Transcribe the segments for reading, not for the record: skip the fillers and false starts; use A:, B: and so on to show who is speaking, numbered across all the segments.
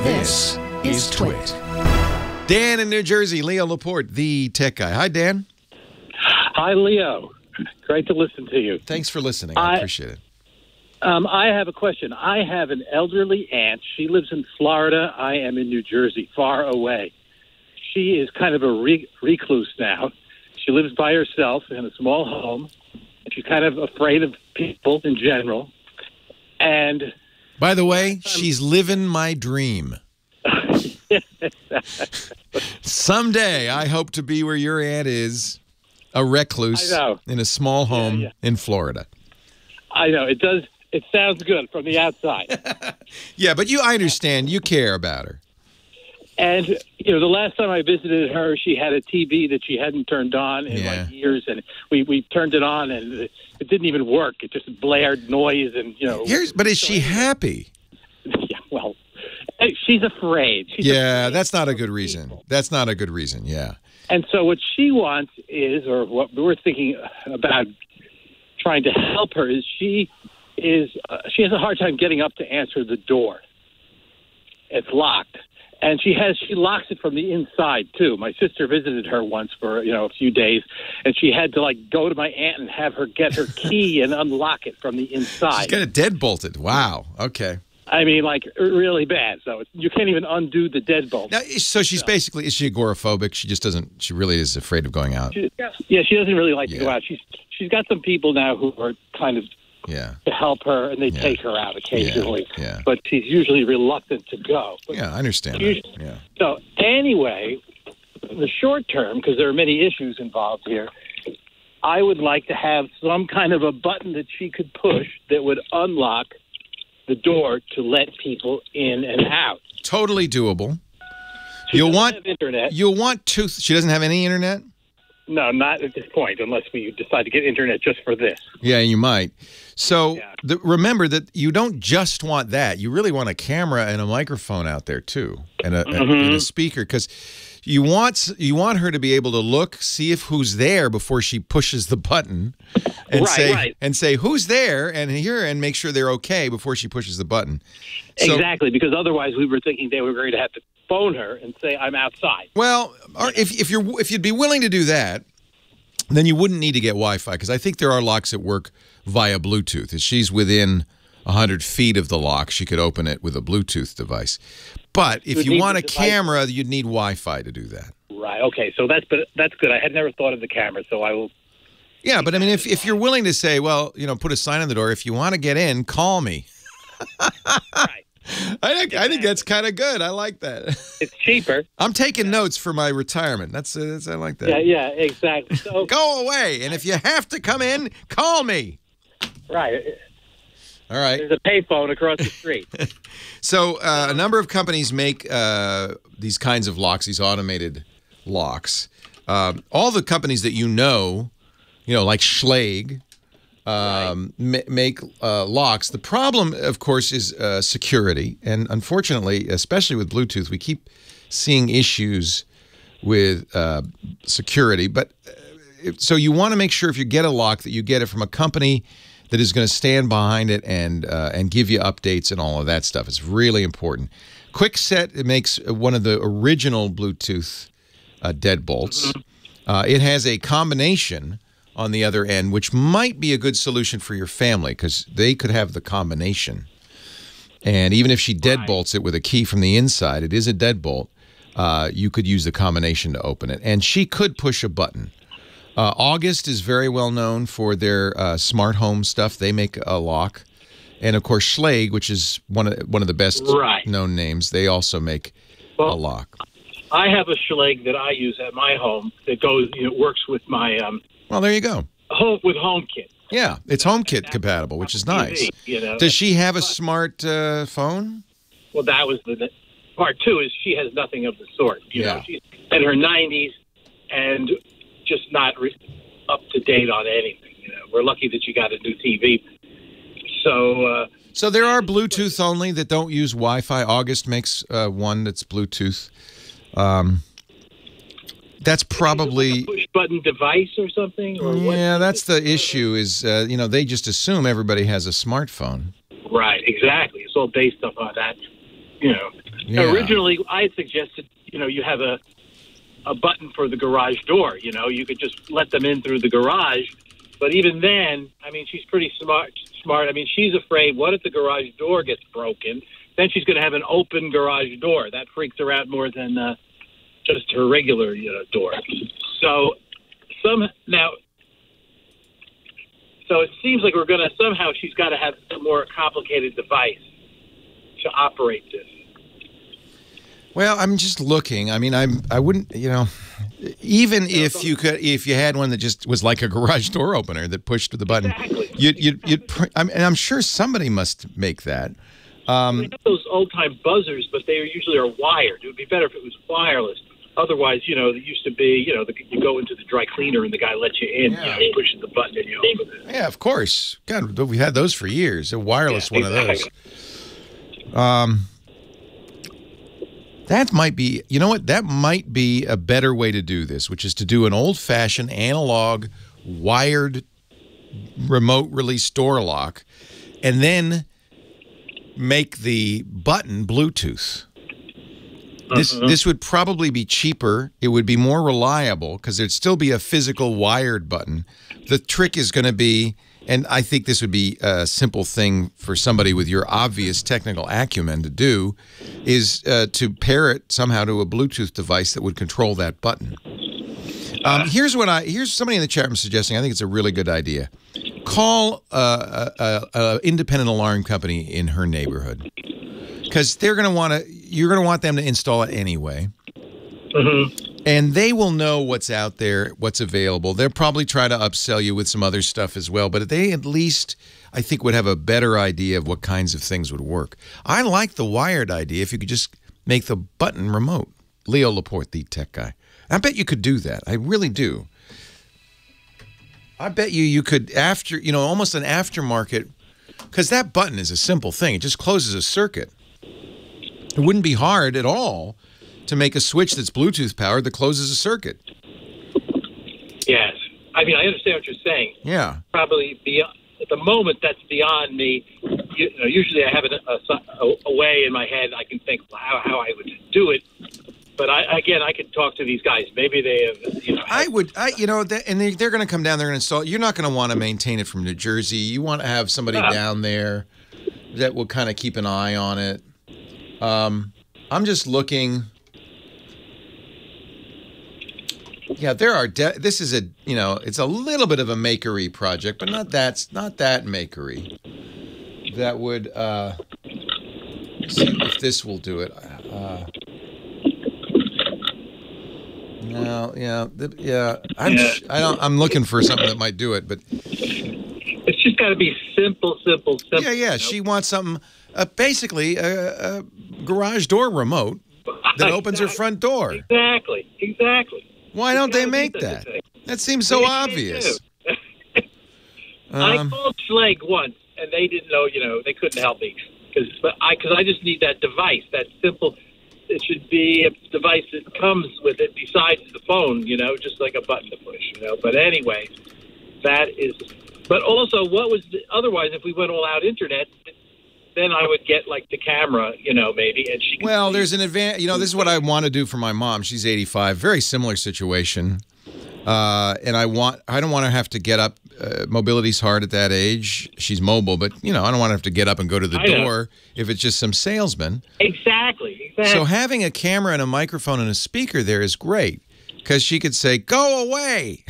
A: This is TWiT.
B: Dan in New Jersey, Leo Laporte, the tech guy. Hi, Dan.
C: Hi, Leo. Great to listen to you.
B: Thanks for listening. I appreciate it.
C: I have a question. I have an elderly aunt. She lives in Florida. I am in New Jersey, far away. She is kind of a recluse now. She lives by herself in a small home. She's kind of afraid of people in general. And
B: by the way, she's living my dream. Someday, I hope to be where your aunt is, a recluse in a small home in Florida.
C: I know. It does. It sounds good from the outside.
B: Yeah, but I understand. You care about her.
C: And, the last time I visited her, she had a TV that she hadn't turned on in like years. And we turned it on, and it didn't even work. It just blared noise and,
B: But is she happy?
C: Yeah, well, she's afraid.
B: That's not a good reason. That's not a good reason, yeah.
C: And so what she wants is, or what we're thinking about trying to help her is she has a hard time getting up to answer the door. It's locked. And she locks it from the inside, too. My sister visited her once for, a few days, and she had to, go to my aunt and have her get her key and unlock it from the inside.
B: She's got it deadbolted. Wow. Okay.
C: I mean, really bad. So you can't even undo the deadbolt.
B: Now, so she's basically, is she agoraphobic? She really is afraid of going out.
C: She doesn't really like to go out. She's got some people now who are kind of to help her, and they take her out occasionally.
B: Yeah.
C: But she's usually reluctant to go.
B: I understand that. Yeah.
C: So anyway, in the short term, because there are many issues involved here, I would like to have some kind of a button that she could push that would unlock the door to let people in and out.
B: Totally doable.
C: She doesn't have internet.
B: She doesn't have any internet?
C: No, not at this point, unless we decide to get internet just for this.
B: Yeah, you might. So remember that you don't just want that. You really want a camera and a microphone out there, too, and a speaker, because you want her to be able to look, see if who's there before she pushes the button, and say who's there, and hear and make sure they're okay before she pushes the button.
C: Exactly, because otherwise we were thinking they were going to have to phone her and say, I'm outside.
B: Well, if you'd be willing to do that, then you wouldn't need to get Wi-Fi, because I think there are locks that work via Bluetooth. If she's within 100 feet of the lock, she could open it with a Bluetooth device. But if you want a camera, you'd need Wi-Fi to do that. Right.
C: Okay. So that's good. I had never thought of the camera, so I will.
B: Yeah, but I mean, if you're willing to say, well, put a sign on the door, if you want to get in, call me.
C: Right.
B: I think that's kind of good. I like that.
C: It's cheaper.
B: I'm taking notes for my retirement. I like that.
C: Yeah, exactly. So
B: go away, and if you have to come in, call me.
C: Right.
B: All right.
C: There's a payphone across the street.
B: So a number of companies make these kinds of locks, these automated locks. All the companies that like Schlage, make locks. The problem, of course, is security. And unfortunately, especially with Bluetooth, we keep seeing issues with security. But so you want to make sure if you get a lock that you get it from a company that is going to stand behind it and give you updates and all of that stuff. It's really important. Quickset, it makes one of the original Bluetooth deadbolts. It has a combination on the other end, which might be a good solution for your family, because they could have the combination. And even if she deadbolts it with a key from the inside, it is a deadbolt, you could use the combination to open it. And she could push a button. August is very well known for their smart home stuff. They make a lock. And, of course, Schlage, which is one of the best known names, they also make a lock.
C: I have a Schlage that I use at my home that works with my
B: well, there you go.
C: With HomeKit.
B: Yeah, it's HomeKit compatible, which is nice. Does she have a smart phone?
C: Well, that was the part two. Is she has nothing of the sort. She's in her 90s and just not up to date on anything. We're lucky that she got a new TV. So,
B: there are Bluetooth only that don't use Wi-Fi. August makes one that's Bluetooth. That's probably
C: a push button device or something. Or
B: that's the issue. Is they just assume everybody has a smartphone.
C: Right, exactly. It's all based upon that.
B: Yeah.
C: Originally, I had suggested, you have a button for the garage door. You could just let them in through the garage. But even then, I mean, she's pretty smart. I mean, she's afraid, what if the garage door gets broken? Then she's going to have an open garage door. That freaks her out more than just her regular, door. So it seems like she's got to have a more complicated device to operate this.
B: Well, I'm just looking. I mean, I wouldn't, even if you had one that just was like a garage door opener that pushed the button,
C: exactly.
B: I'm sure somebody must make that.
C: We have those old-time buzzers, but they usually are wired. It would be better if it was wireless. Otherwise, it used to be, you go into the dry cleaner and the guy lets you in, you push the button and you open it.
B: Yeah, of course. God, we had those for years. A wireless one of those. That might be, that might be a better way to do this, which is to do an old-fashioned analog wired remote release door lock and then make the button Bluetooth. This would probably be cheaper. It would be more reliable because there'd still be a physical wired button. The trick is going to be, and I think this would be a simple thing for somebody with your obvious technical acumen to do, is to pair it somehow to a Bluetooth device that would control that button. Here's somebody in the chat room suggesting, I think it's a really good idea. Call a independent alarm company in her neighborhood, because you're going to want them to install it anyway. And they will know what's out there, what's available. They'll probably try to upsell you with some other stuff as well, but they at least, I think, would have a better idea of what kinds of things would work. I like the wired idea if you could just make the button remote. Leo Laporte, the tech guy. I bet you could do that. I really do. I bet you could, almost an aftermarket, because that button is a simple thing. It just closes a circuit. It wouldn't be hard at all to make a switch that's Bluetooth powered that closes a circuit.
C: Yes. I mean, I understand what you're saying.
B: Yeah.
C: Probably at the moment, that's beyond me. Usually I have it a way in my head. I can think how I would do it. But I could talk to these guys. Maybe they have,
B: and they're going to come down there and install it. You're not going to want to maintain it from New Jersey. You want to have somebody down there that will kind of keep an eye on it. I'm just looking. Yeah, there are. This is it's a little bit of a makery project, but not that makery. That would. Let's see if this will do it. No, yeah. I'm looking for something that might do it, but
C: it's just got to be simple.
B: Yeah. She wants something, basically a garage door remote that opens her front door.
C: Exactly.
B: Why don't they make that? That seems so obvious.
C: I called Schleg once, and they didn't know. They couldn't help me because I just need that device, that simple. It should be a device that comes with it besides the phone, just like a button to push, But anyway, that is. But also, otherwise, if we went all out internet, then I would get like the camera, maybe, and she.
B: Well, there's an advantage. This is what I want to do for my mom. She's 85, very similar situation, and I don't want to have to get up. Mobility's hard at that age. She's mobile, but I don't want to have to get up and go to the door if it's just some salesman.
C: Exactly.
B: So having a camera and a microphone and a speaker there is great because she could say, "Go away,"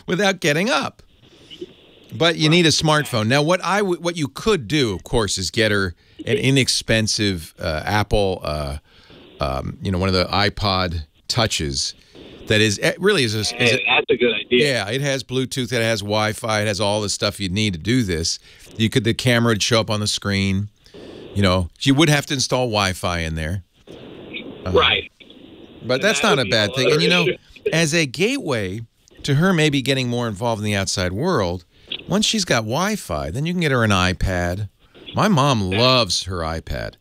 B: without getting up. But you need a smartphone. Now, what you could do, of course, is get her an inexpensive Apple, one of the iPod Touches. That is really is.
C: That's a good idea.
B: Yeah, it has Bluetooth, it has Wi-Fi, it has all the stuff you need to do this. The camera would show up on the screen. You would have to install Wi-Fi in there.
C: Right.
B: But that's not a bad thing. And as a gateway to her maybe getting more involved in the outside world, once she's got Wi-Fi, then you can get her an iPad. My mom loves her iPad.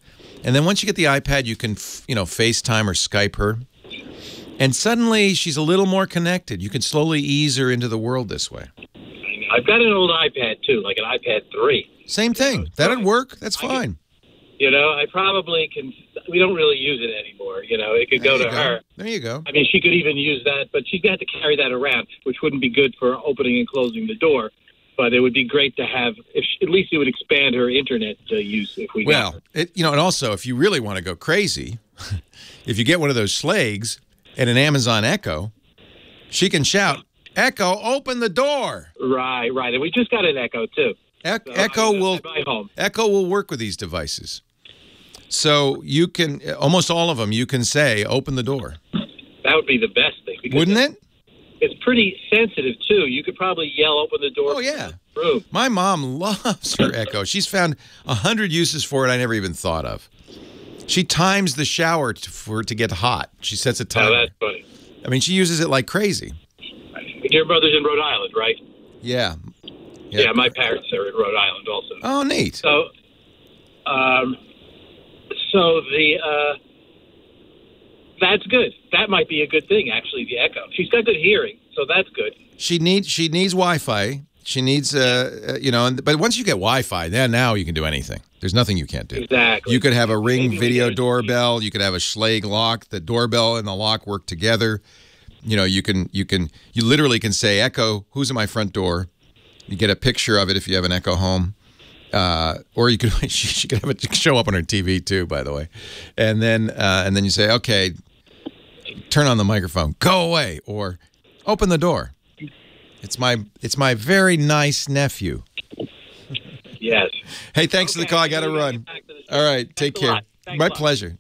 B: And then once you get the iPad, you can, FaceTime or Skype her. And suddenly she's a little more connected. You can slowly ease her into the world this way.
C: I've got an old iPad, too, like an iPad 3.
B: Same thing. That'd work. That's fine.
C: You know, I probably can. We don't really use it anymore. You know, it could go to her.
B: There you go.
C: I mean, she could even use that, but she'd have to carry that around, which wouldn't be good for opening and closing the door. But it would be great to have. At least it would expand her internet use if we.
B: Well, and also if you really want to go crazy, if you get one of those Schlags and an Amazon Echo, she can shout, "Echo, open the door!"
C: Right, and we just got an Echo too.
B: Echo will work with these devices. So you can, almost all of them, you can say, open the door.
C: That would be the best thing.
B: Wouldn't it?
C: It's pretty sensitive, too. You could probably yell, open the door.
B: Oh, yeah.
C: Room.
B: My mom loves her Echo. She's found 100 uses for it I never even thought of. She times the shower for it to get hot. She sets a timer.
C: Oh, that's funny.
B: I mean, she uses it like crazy.
C: Your brother's in Rhode Island, right?
B: Yeah.
C: Yeah, my parents are in Rhode Island also.
B: Oh, neat.
C: So that's good. That might be a good thing, actually, the Echo. She's got good hearing, so that's good.
B: She needs Wi-Fi. She needs, but once you get Wi-Fi, then now you can do anything. There's nothing you can't do.
C: Exactly.
B: You could have a Ring video doorbell. You could have a Schlage lock. The doorbell and the lock work together. You know, you literally can say, "Echo, who's at my front door?" You get a picture of it if you have an Echo home. Or you could she could have it show up on her TV too, by the way. And then you say, "Okay, turn on the microphone. Go away," or "Open the door. It's my very nice nephew."
C: Yes.
B: Hey, thanks for the call. I got to run. All right, take care. My pleasure.